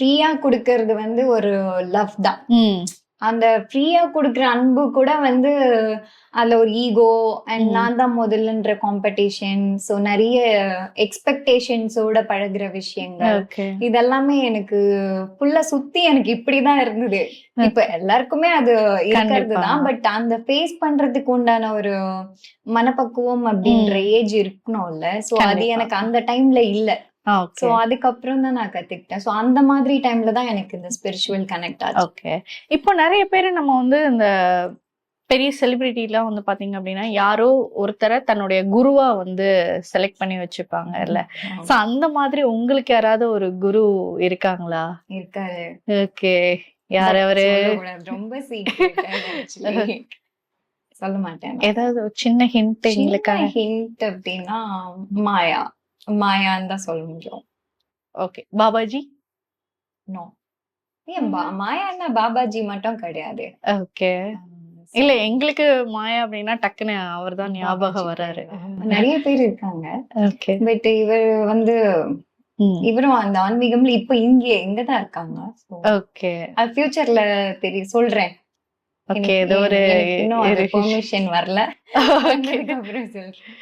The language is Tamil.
ஃப்ரீயா குடுக்கறது வந்து ஒரு லவ் தான். ம். அந்த ஃப்ரீயா குடுக்குற அன்பு கூட வந்து அதுல ஒரு ஈகோ அண்ட் ம். நான் தான் முதல்லன்ற காம்படிஷன், ஸோ நெறைய எக்ஸ்பெக்டேஷன்ஸோட பழகுற விஷயங்கள், ஓகே. இதெல்லாமே எனக்கு ஃபுல்லா சுத்தி எனக்கு இப்படிதான் இருந்தது. இப்ப எல்லாருக்குமே அது இருக்கிறது கண்டிப்பா. தான். பட் அந்த ஃபேஸ் பண்றதுக்கு உண்டான ஒரு மனப்பக்குவம் அப்படின்ற ம். ஏஜ் இருக்கணும்ல. ஸோ அது கண்டிப்பா. எனக்கு அந்த டைம்ல இல்ல. So okay. அதுக்கப்புறம் தான் நான் கத்துக்கிட்டேன். சோ அந்த மாதிரி டைம்ல தான் எனக்கு இந்த ஸ்பிரிச்சுவல் கனெக்ட் ஆச்சு. ஓகே. இப்போ நெறைய பேரு நம்ம வந்து இந்த பெரிய செலிபிரிட்டிலாம் வந்து பாத்தீங்க அப்படின்னா, யாரோ ஒருத்தர தன்னுடைய குருவா வந்து செலக்ட் பண்ணி வச்சுப்பாங்கல்ல. ஆமா. சோ அந்த மாதிரி உங்களுக்கு யாராவது ஒரு குரு இருக்காங்களா? இருக்காரு. ஓகே. யார் பட் அவரு? சொல்லக்கூடாது. ரொம்ப சீக்ரெட் ஆக்சுவலி. சொல்ல மாட்டேன் நான். ஏதாவது ஒரு சின்ன ஹிண்ட் சின்ன எங்களுக்காக? ஹிண்ட் அப்படின்னா மாயா. மாயான்னு தான் சொல்ல முடியும். ஓகே. பாபாஜி? நோ. ஏன் மாயான்னா பாபாஜி மட்டும் கிடையாது. ஓகே. இல்ல எங்களுக்கு மாயா அப்படின்னா டக்குன்னு அவர்தான் ஞாபகம் வராரு. நெறைய பேர் இருக்காங்க. ஓகே. பட் இவர் வந்து ம். இவரும் அந்த ஆன்மீகம்ல இப்ப இங்க தான் இருக்காங்க. ஓகே. அது ஃபியூச்சர்ல சொல்றேன். ஓகே. ஏதோ ஒரு இன்னும் அது பெர்மிஷன் வரல. ஓகே. வந்ததுக்கு அப்புறம் சொல்றேன்.